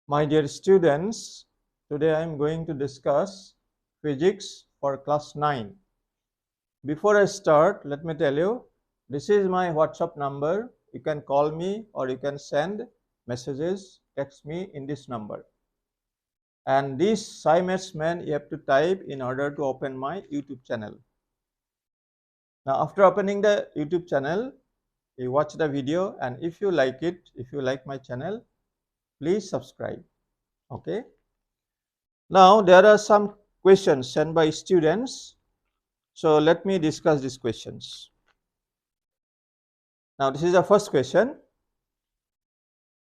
My dear students, today I am going to discuss physics for class 9. Before I start, let me tell you, this is my WhatsApp number. You can call me or you can send messages, text me in this number. And this SciMaths man you have to type in order to open my YouTube channel. Now after opening the YouTube channel, you watch the video, and if you like it, if you like my channel, please subscribe. Okay. Now there are some questions sent by students. So let me discuss these questions. Now this is the first question.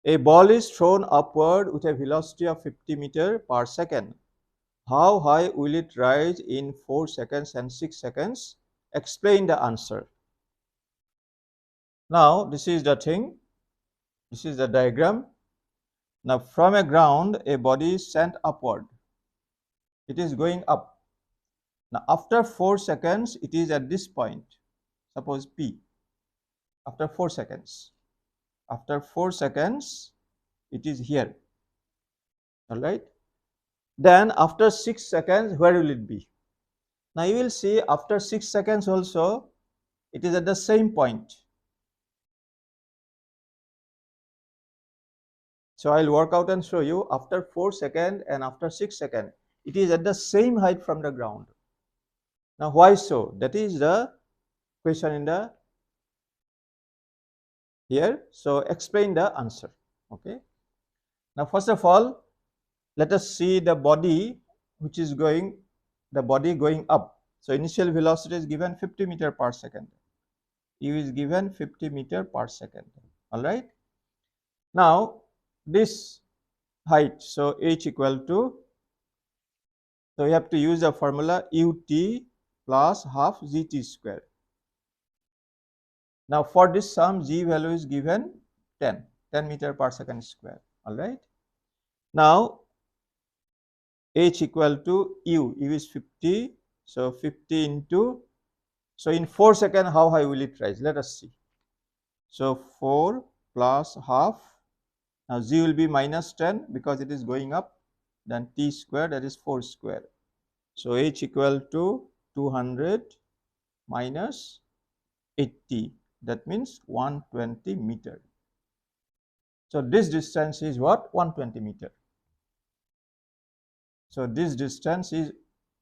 A ball is thrown upward with a velocity of 50 meters per second. How high will it rise in 4 seconds and 6 seconds? Explain the answer. Now this is the thing. This is the diagram. Now from a ground, a body is sent upward. It is going up. Now after 4 seconds, it is at this point. Suppose P. After 4 seconds. After 4 seconds, it is here. Alright. Then after 6 seconds, where will it be? Now you will see after 6 seconds also, it is at the same point. So I will work out and show you after 4 seconds and after 6 seconds, it is at the same height from the ground. Now why so? That is the question in the here. So explain the answer. Okay. Now first of all, let us see the body which is going, the body going up. So initial velocity is given 50 meters per second. U is given 50 meters per second. All right. Now this height, so h equal to, so we have to use the formula ut plus half gt square. Now for this sum, g value is given 10 meters per second square. All right. Now h equal to u is 50, so 50 into, so in 4 seconds how high will it rise? Let us see. So 4 plus half, now g will be minus 10 because it is going up, then t square, that is 4 square. So h equal to 200 minus 80, that means 120 meter. So this distance is what? 120 meter. So this distance is,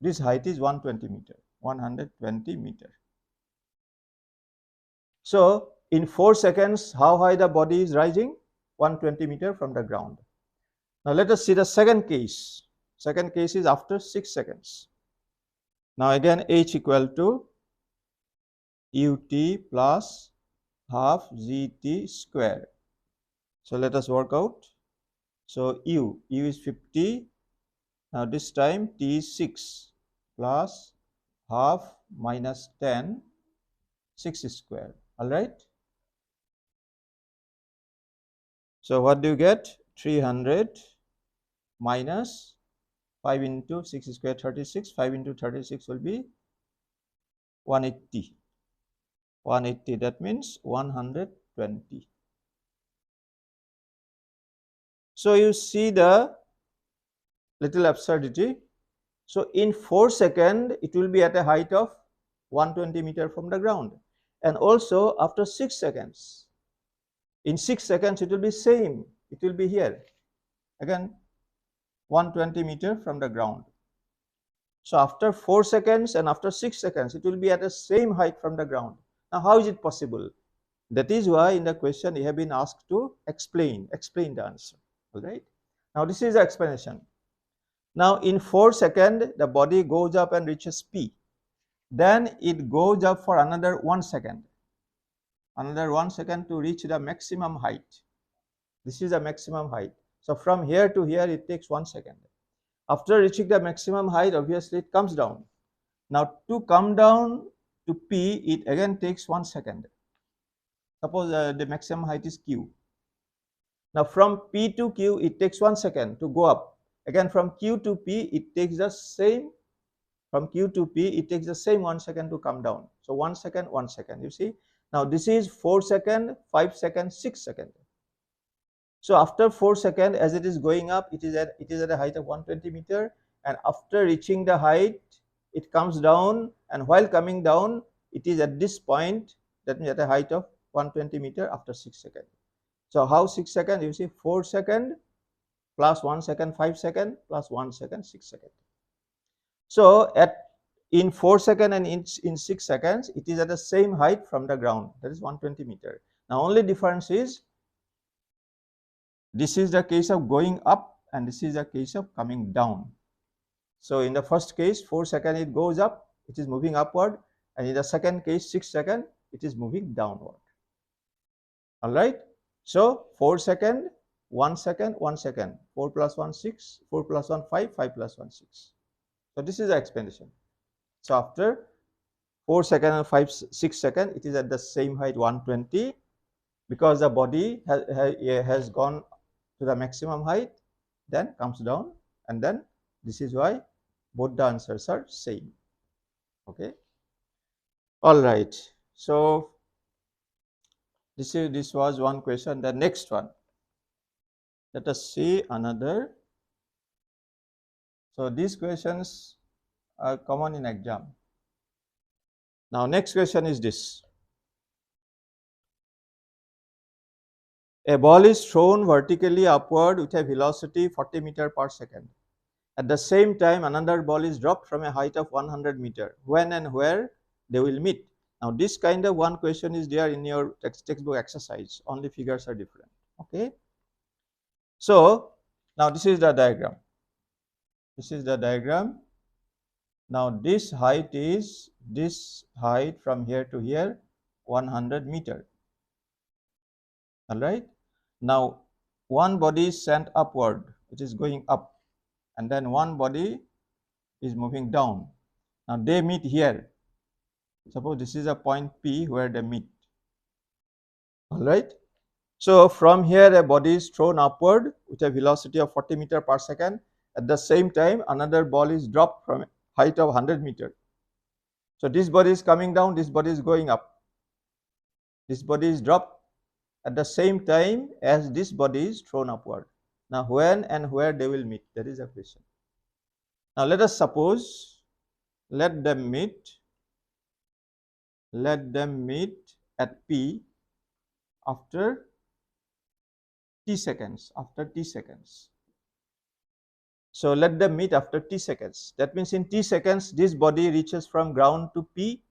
this height is 120 meter, 120 meter. So in 4 seconds, how high the body is rising? 120 meter from the ground. Now let us see the second case. Second case is after 6 seconds. Now again h equal to ut plus half gt square. So let us work out. So u is 50. Now this time t is 6 plus half minus 10, 6 square. All right. So what do you get? 300 minus 5 into 6 square, 36. 5 into 36 will be 180. 180, that means 120. So you see the little absurdity. So in 4 seconds, it will be at a height of 120 meter from the ground. And also after 6 seconds, in 6 seconds, it will be same. It will be here. Again, 120 meter from the ground. So after 4 seconds and after 6 seconds, it will be at the same height from the ground. Now, how is it possible? That is why in the question you have been asked to explain the answer. All right. Now, this is the explanation. Now, in 4 seconds, the body goes up and reaches P. Then it goes up for another 1 second. Another 1 second to reach the maximum height. This is the maximum height. So from here to here, it takes 1 second. After reaching the maximum height, obviously it comes down. Now to come down to P, it again takes 1 second. Suppose the maximum height is Q. Now from P to Q, it takes 1 second to go up. Again from Q to P, it takes the same. From Q to P, it takes the same 1 second to come down. So 1 second, 1 second. You see. Now this is 4 seconds, 5 seconds, 6 seconds. So after 4 seconds, as it is going up, it is at a height of 120 meter, and after reaching the height, it comes down, and while coming down, it is at this point, that means at a height of 120 meter after 6 seconds. So how 6 seconds? You see 4 seconds plus 1 second 5 seconds plus 1 second 6 seconds. So in 4 seconds and in 6 seconds, it is at the same height from the ground, that is 120 meter. Now only difference is, this is the case of going up and this is the case of coming down. So in the first case, 4 seconds it goes up, it is moving upward, and in the second case, 6 seconds, it is moving downward. All right. So 4 seconds, 1 second, 1 second, 4 plus 1 6, 4 plus 1 5, 5 plus 1 6. So this is the explanation. So after 4 seconds and 5 6 seconds, it is at the same height 120, because the body has gone to the maximum height, then comes down, and then this is why both the answers are same. Okay. All right. So this was one question. The next one, let us see another. So these questions are common in exam. Now next question is this. A ball is thrown vertically upward with a velocity 40 meter per second. At the same time, another ball is dropped from a height of 100 meter. When and where they will meet? Now this kind of one question is there in your textbook exercise, only figures are different. Okay. So now this is the diagram. This is the diagram. Now this height is, this height from here to here, 100 meter. All right. Now one body is sent upward, it is going up, and then one body is moving down. Now they meet here. Suppose this is a point P where they meet. All right. So from here a body is thrown upward with a velocity of 40 meter per second. At the same time, another ball is dropped from a height of 100 meter. So this body is coming down, this body is going up. This body is dropped at the same time as this body is thrown upward. Now when and where they will meet, that is a question. Now let us suppose, let them meet at P after t seconds, So let them meet after t seconds. That means in t seconds, this body reaches from ground to P,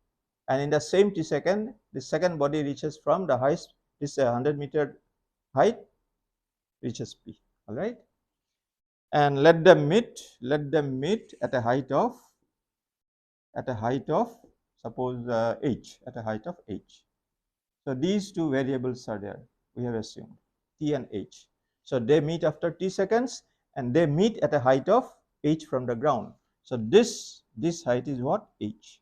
and in the same t second, the second body reaches from the highest, this 100 meter height, reaches P. All right. And let them meet at a height of, suppose h, at a height of h. So these two variables are there, we have assumed, t and h. So they meet after t seconds, and they meet at a height of h from the ground. So this height is what? H.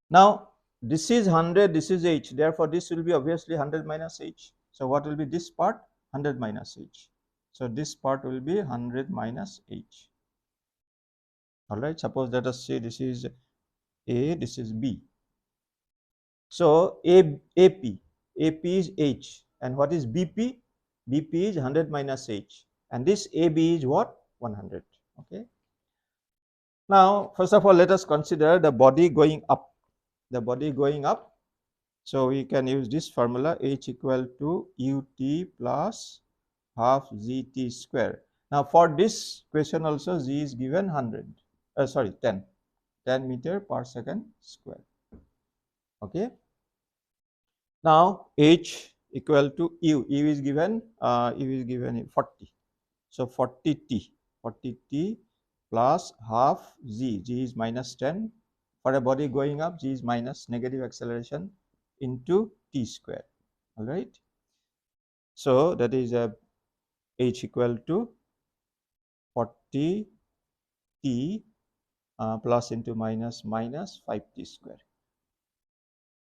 Now this is 100, this is h, therefore this will be obviously 100 minus h. So what will be this part? 100 minus h. So this part will be 100 minus h. All right. Suppose let us say this is A, this is B. So AP is h, and what is BP? BP is 100 minus h, and this AB is what? 100. Okay. Now first of all, let us consider the body going up. So we can use this formula, h equal to ut plus half zt square. Now for this question also, z is given 10 meter per second square. Okay. Now h equal to u is given 40. So 40t plus half g is minus 10. For a body going up, g is minus negative acceleration into t square. All right. So that is h equal to 40t plus into minus 5t square.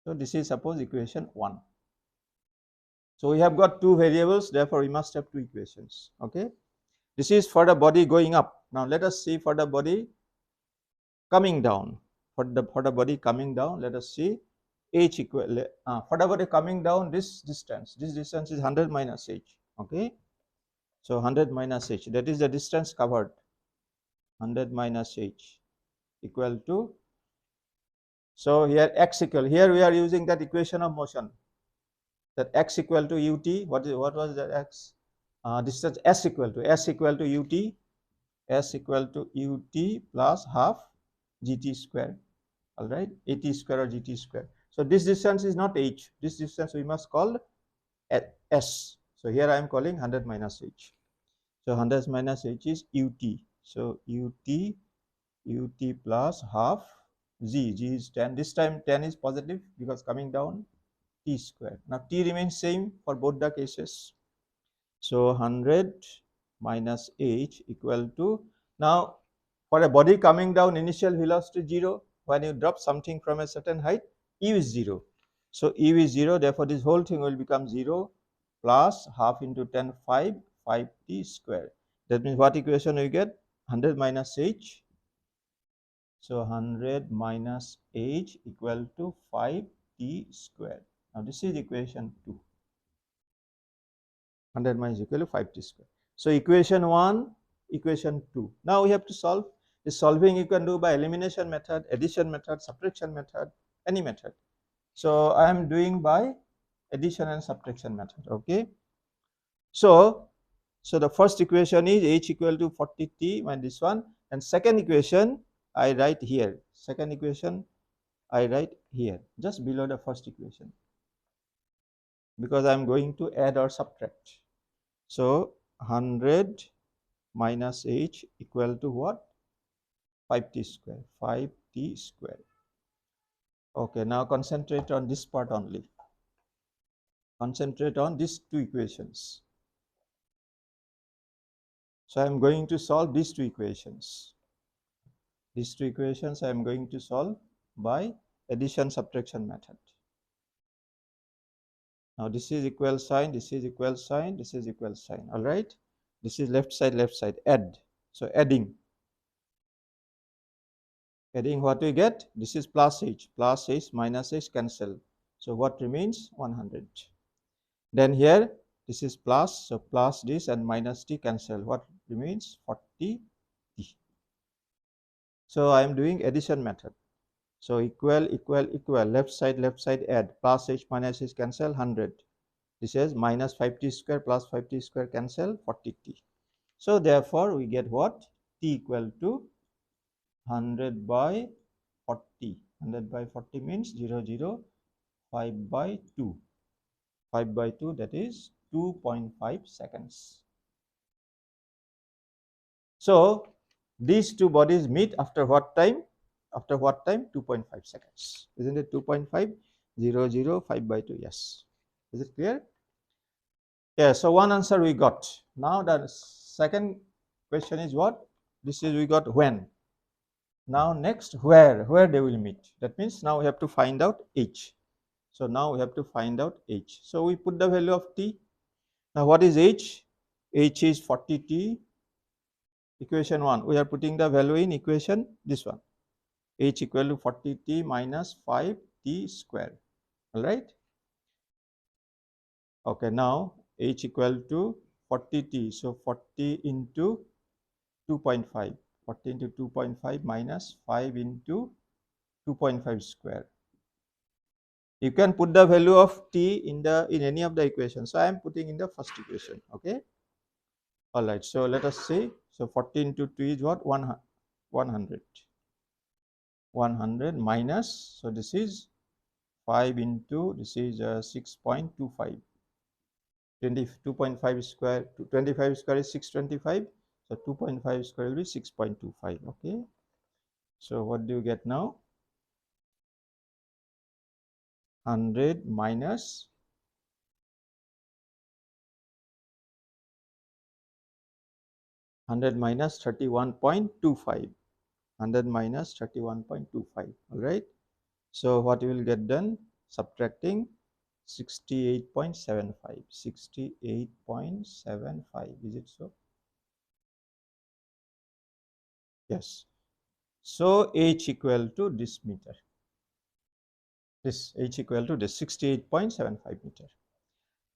So this is suppose equation 1. So we have got two variables, therefore we must have two equations. Okay. This is for the body going up. Now let us see for the body coming down. For the body coming down, let us see h equal for the body coming down, this distance is 100 minus h. Okay. So 100 minus h, that is the distance covered. 100 minus h equal to, so here x equal, here we are using that equation of motion, that x equal to ut. What was that x? Distance s equal to ut, s equal to ut plus half gt square. All right, at square or gt square. So this distance is not h, this distance we must call s. So here I am calling 100 minus h. So 100 minus h is ut. So ut plus half g is 10. This time 10 is positive because coming down, t square. Now t remains same for both the cases. So 100 minus h equal to, now for a body coming down, initial velocity 0. When you drop something from a certain height, u is 0. So u is 0, therefore this whole thing will become 0 plus half into 10, 5t square. That means what equation we get? 100 minus h. So 100 minus h equal to 5t square. Now this is equation 2. 100 minus equal to 5t square. So equation 1, equation 2. Now we have to solve. The solving you can do by elimination method, addition method, subtraction method, any method. So I am doing by addition and subtraction method. Okay. So the first equation is h equal to 40t minus this one, and second equation I write here. Second equation I write here, just below the first equation, because I am going to add or subtract. So 100 minus h equal to what? 5t square. 5t square. Okay, now concentrate on this part only. Concentrate on these two equations. So I am going to solve these two equations. These two equations I am going to solve by addition subtraction method. Now this is equal sign, this is equal sign, this is equal sign. All right. This is left side, add. So adding. Adding what we get? This is plus h minus h cancel. So what remains? 100. Then here this is plus, so plus this and minus t cancel. What remains? 40t. So I am doing addition method. So equal, left side add, plus h minus h cancel, 100. This is minus 5t square plus 5t square cancel, 40t. So therefore we get what? T equal to 100 by 40. 100 by 40 means 0, 0, 5 by 2. 5 by 2, that is 2.5 seconds. So these two bodies meet after what time? After what time? 2.5 seconds. Isn't it 2.5? 0, 0, 5 by 2. Yes. Is it clear? Yeah, so one answer we got. Now the second question is what? This is we got when. Now next, where they will meet. That means now we have to find out h. So now we have to find out h. So we put the value of t. Now what is h? H is 40t. Equation 1. We are putting the value in equation this one. H equal to 40t minus 5t square. All right. Okay, now h equal to 40t. So 40 into 2.5. 40 into 2.5 minus 5 into 2.5 square. You can put the value of t in any of the equations. So I am putting in the first equation. Okay. All right. So let us see. So 40 into 2 is what? 100. 100 minus. So this is 5 into, this is 6.25. 2.5 square, 25 square is 625. So 2.5 square will be 6.25. Okay. So what do you get now? 100 minus 31.25. 100 minus 31.25. All right. So what you will get done? Subtracting 68.75. 68.75. Is it so? Yes. So h equal to this meter. This h equal to this 68.75 meter.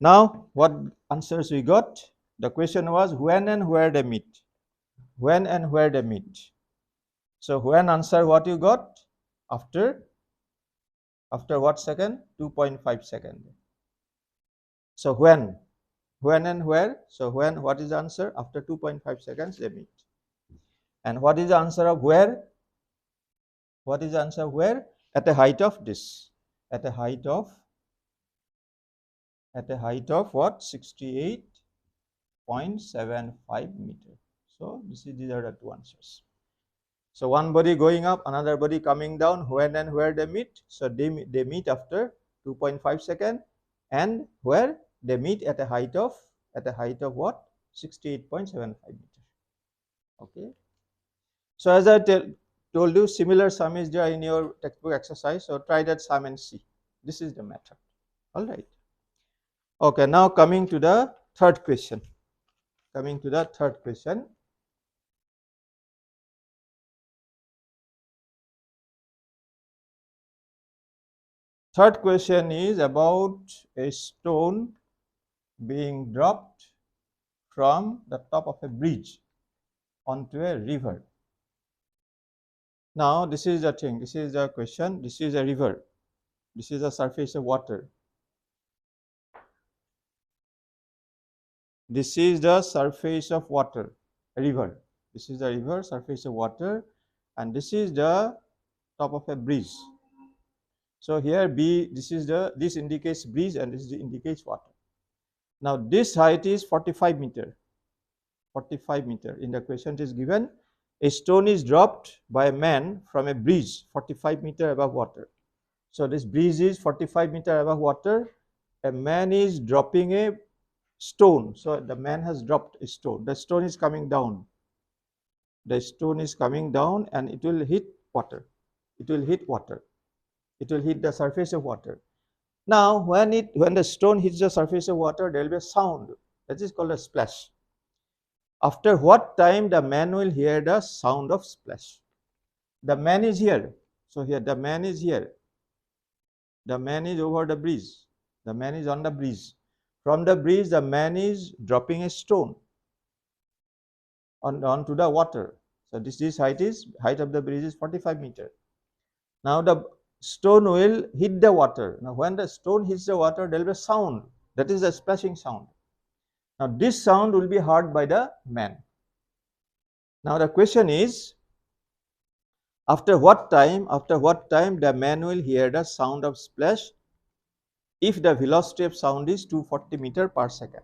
Now what answers we got? The question was when and where they meet. When and where they meet. So when answer what you got? After what second? 2.5 second. So when and where? So when, what is the answer? After 2.5 seconds they meet. And what is the answer of where? What is the answer of where? At the height of this. At the height of what? 68.75 meter. So these are the two answers. So one body going up, another body coming down. When and where they meet? So they meet after 2.5 seconds. And where? They meet at a height of what? 68.75 meter. Okay. So as I told you, similar sum is there in your textbook exercise. So try that sum and see. This is the method. All right. Okay. Now coming to the third question. Third question is about a stone being dropped from the top of a bridge onto a river. Now this is the thing, this is the question, this is a river, this is the surface of water. This is the surface of water, a river. This is the river, surface of water, and this is the top of a bridge. So here this indicates bridge and this indicates water. Now this height is 45 meter. 45 meter. In the question it is given, a stone is dropped by a man from a bridge 45 meter above water. So this bridge is 45 meter above water. A man is dropping a stone. So the man has dropped a stone. The stone is coming down. The stone is coming down and it will hit water. It will hit water. It will hit the surface of water. Now when the stone hits the surface of water, there will be a sound. That is called a splash. After what time the man will hear the sound of splash? The man is here. So here the man is here. The man is over the bridge. The man is on the bridge. From the bridge, the man is dropping a stone onto the water. So this height of the bridge is 45 meter. Now the stone will hit the water. Now when the stone hits the water, there will be a sound. That is the splashing sound. Now this sound will be heard by the man. Now the question is, after what time the man will hear the sound of splash if the velocity of sound is 240 meter per second.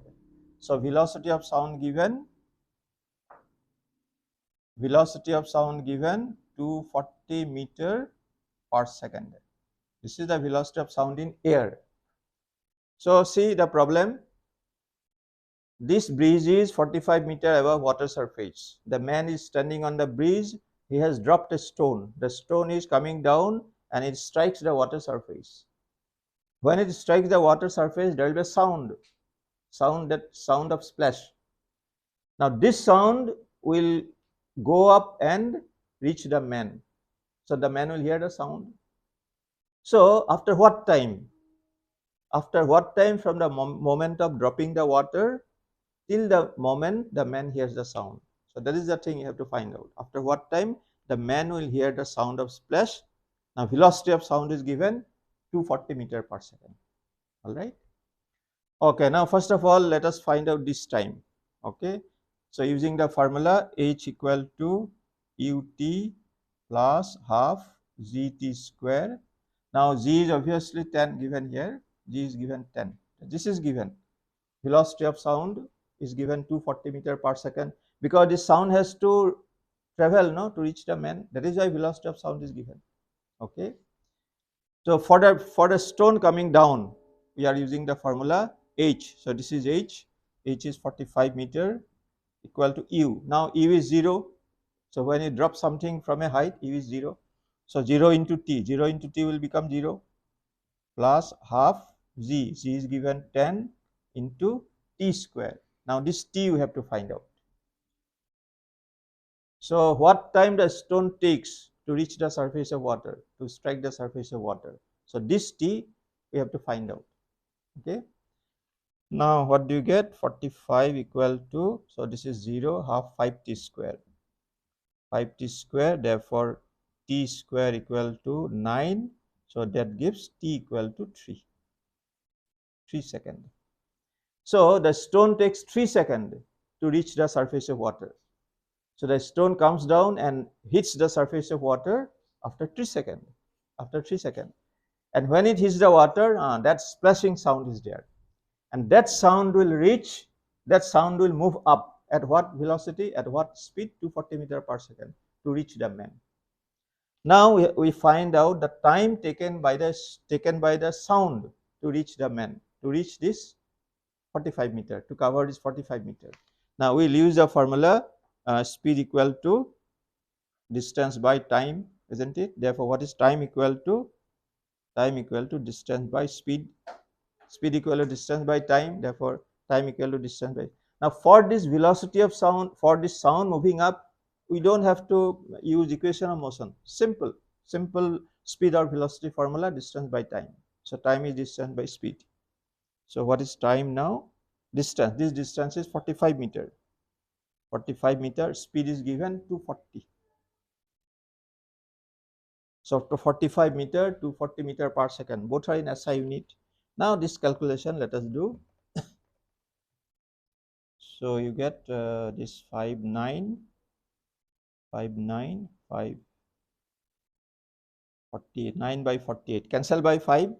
So velocity of sound given 240 meter per second. This is the velocity of sound in air. So see the problem. This bridge is 45 meter above water surface. The man is standing on the bridge. He has dropped a stone. The stone is coming down and it strikes the water surface. When it strikes the water surface, there will be a sound of splash. Now this sound will go up and reach the man. So the man will hear the sound. So after what time? After what time from the moment of dropping the water till the moment the man hears the sound? So that is the thing you have to find out. After what time the man will hear the sound of splash? Now velocity of sound is given 240 meter per second. All right. Okay. Now first of all, let us find out this time. Okay. So using the formula h equal to ut plus half gt square. Now g is obviously 10 given here. G is given 10. This is given. Velocity of sound is given 240 meter per second because this sound has to travel to reach the man. That is why velocity of sound is given. Okay. So for the stone coming down, we are using the formula h. So this is h. H is 45 meter equal to u. Now u is 0. So when you drop something from a height, u is 0. So 0 into t. 0 into t will become 0 plus half z. Z is given 10 into t square. Now this t you have to find out. So what time the stone takes to reach the surface of water, to strike the surface of water? So this t we have to find out. Okay. Now what do you get? 45 equal to, so this is 0 half 5t square. 5t square, therefore t square equal to 9. So that gives t equal to 3 seconds. So the stone takes 3 seconds to reach the surface of water. So the stone comes down and hits the surface of water after 3 seconds. After 3 seconds. And when it hits the water, that splashing sound is there. And that sound will move up at what velocity, at what speed? 240 meters per second to reach the man. Now we find out the time taken by the sound to reach the man, to reach this 45 meter, to cover this 45 meter. Now we'll use the formula speed equal to distance by time, isn't it? Therefore, what is time equal to? Time equal to distance by speed. Speed equal to distance by time, therefore time equal to distance by. Now for this velocity of sound, for this sound moving up, we don't have to use equation of motion. Simple speed or velocity formula, distance by time. So time is distance by speed. So what is time now? Distance. This distance is 45 meter. 45 meter. Speed is given 240. So to 45 meter to 40 meter per second. Both are in SI unit. Now this calculation let us do. So you get this 5 9 by 48. Cancel by 5.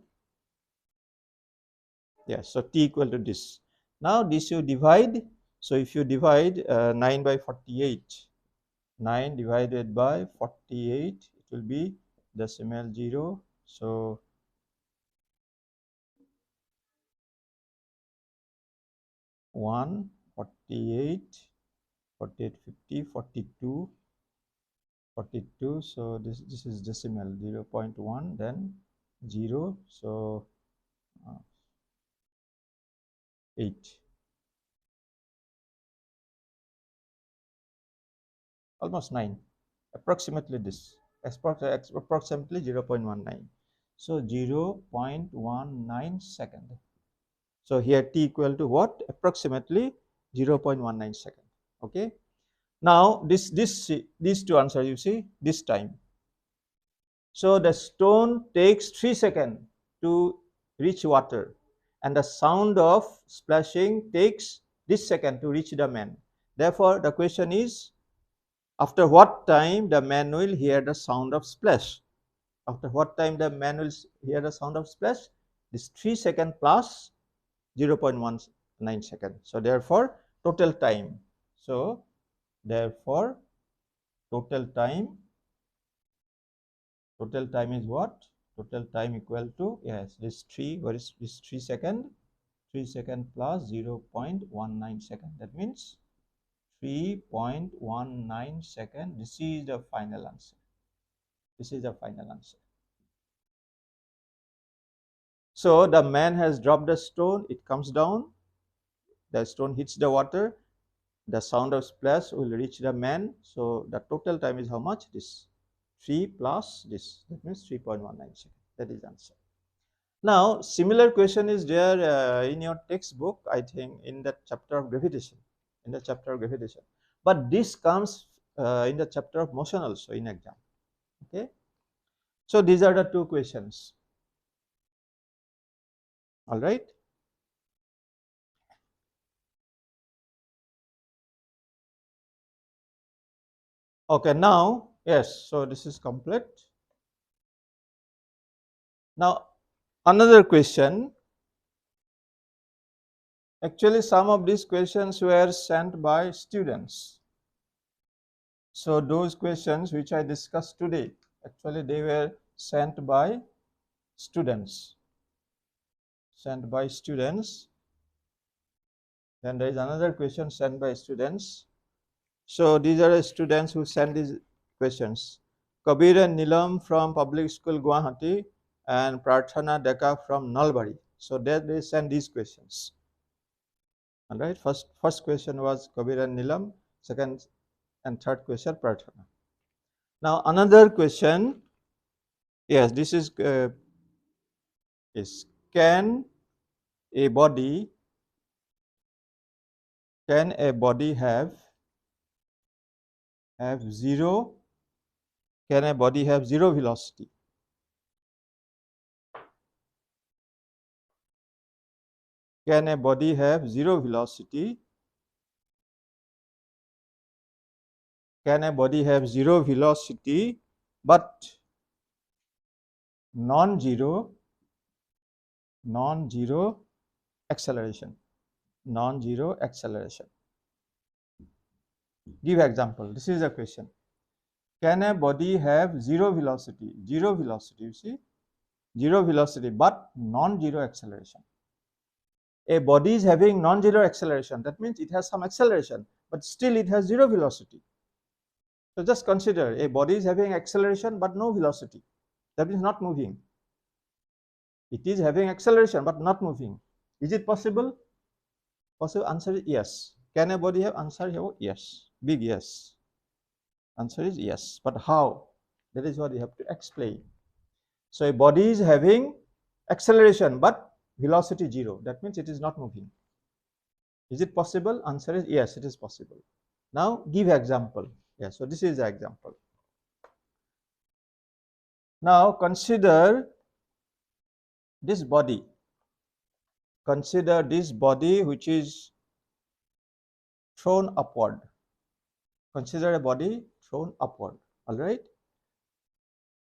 Yes, so t equal to this. Now this you divide. So if you divide 9 by 48, 9 divided by 48, it will be decimal 0. So 1, 48, 48, 50, 42, 42. So this is decimal 0.1, then 0. So 8. Almost 9. Approximately this. Approximately 0.19. So 0.19 second. So here t equal to what? Approximately 0.19 second. Okay. Now these two answers, you see this time. So the stone takes 3 seconds to reach water, and the sound of splashing takes this second to reach the man. Therefore, the question is, after what time the man will hear the sound of splash? After what time the man will hear the sound of splash? This 3 second plus 0.19 second. So therefore, total time. So therefore, total time is what? Total time equal to, yes, this 3, what is this 3 second? 3 second plus 0.19 second. That means 3.19 second. This is the final answer. This is the final answer. So the man has dropped a stone, it comes down, the stone hits the water, the sound of splash will reach the man. So the total time is how much? This 3 plus this, that means 3.19 seconds. That is the answer. Now similar question is there in your textbook, I think in the chapter of gravitation, but this comes in the chapter of motion also in exam. Okay, so these are the two questions. All right. Okay, now, yes, so this is complete. Now, another question. Actually, some of these questions were sent by students. So, those questions which I discussed today, actually they were sent by students. Then there is another question sent by students. So, these are the students who sent these questions. Kabir and Nilam from Public School Guwahati and Prarthana Deka from Nalbari. So they send these questions. All right. First question was Kabir and Nilam. Second and third question Prarthana. Now another question. Yes, this is can a body can a body have zero? Can a body have zero velocity? Can a body have zero velocity? Can a body have zero velocity but non-zero acceleration? Non-zero acceleration. Give example. This is a question. Can a body have zero velocity? Zero velocity, you see? Zero velocity but non-zero acceleration. A body is having non-zero acceleration. That means it has some acceleration, but still it has zero velocity. So just consider a body is having acceleration but no velocity. That means not moving. It is having acceleration but not moving. Is it possible? Possible. Answer is yes. Can a body have? Answer here? Yes. Big yes. Answer is yes. But how? That is what you have to explain. So a body is having acceleration but velocity zero. That means it is not moving. Is it possible? Answer is yes, it is possible. Now give example. Yes, so this is the example. Now consider this body. Consider this body which is thrown upward. Consider a body thrown upward. All right.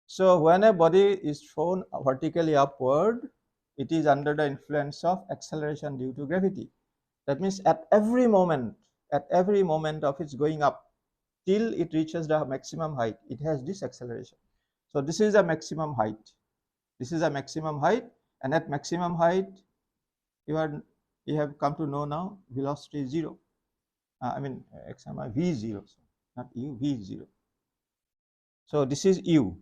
So when a body is thrown vertically upward, it is under the influence of acceleration due to gravity. That means at every moment of its going up till it reaches the maximum height, it has this acceleration. So this is a maximum height. This is a maximum height, and at maximum height, you have come to know now velocity is zero. V zero, not u, v zero. So this is u,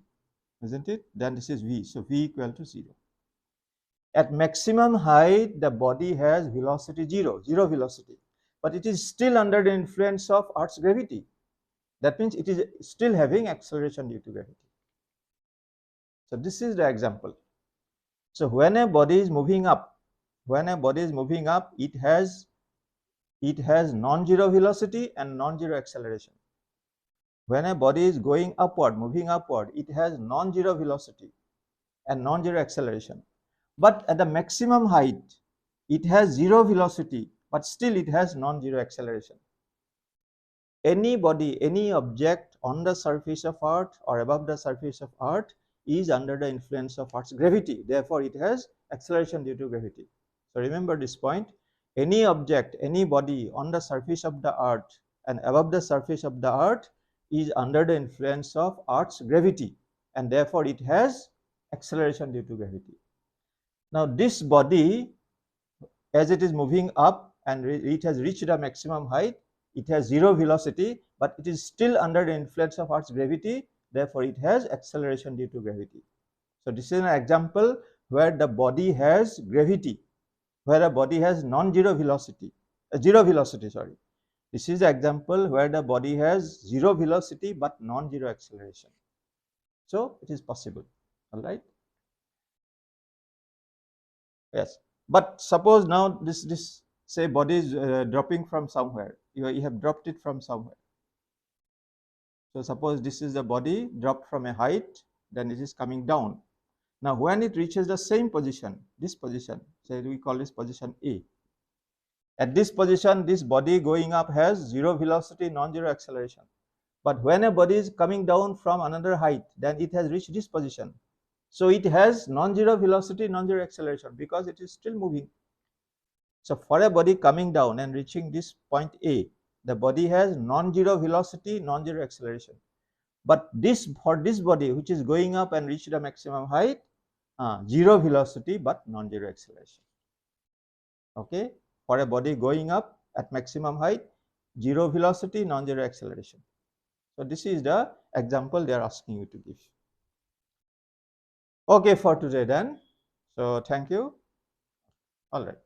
isn't it? Then this is v. So v equal to zero. At maximum height, the body has velocity zero velocity, but it is still under the influence of Earth's gravity. That means it is still having acceleration due to gravity. So this is the example. So when a body is moving up, it has non-zero velocity and non-zero acceleration. When a body is going upward, moving upward, it has non-zero velocity and non-zero acceleration. But at the maximum height, it has zero velocity, but still it has non-zero acceleration. Any body, any object on the surface of Earth or above the surface of Earth is under the influence of Earth's gravity. Therefore, it has acceleration due to gravity. So remember this point. Any object, any body on the surface of the Earth and above the surface of the Earth is under the influence of Earth's gravity, and therefore it has acceleration due to gravity. Now this body, as it is moving up and it has reached a maximum height, it has zero velocity, but it is still under the influence of Earth's gravity. Therefore, it has acceleration due to gravity. So this is an example where the body has gravity, where a body has non-zero velocity, zero velocity, sorry. This is the example where the body has zero velocity but non-zero acceleration. So it is possible. All right. Yes. But suppose now this say body is dropping from somewhere. You have dropped it from somewhere. So suppose this is the body dropped from a height, then it is coming down. Now when it reaches the same position, this position, say we call this position A. At this position, this body going up has zero velocity, non-zero acceleration. But when a body is coming down from another height, then it has reached this position. So it has non-zero velocity, non-zero acceleration because it is still moving. So for a body coming down and reaching this point A, the body has non-zero velocity, non-zero acceleration. But for this body which is going up and reached the maximum height, zero velocity but non-zero acceleration. Okay, for a body going up at maximum height, zero velocity, non-zero acceleration. So this is the example they are asking you to give. Okay, for today then. So thank you. All right.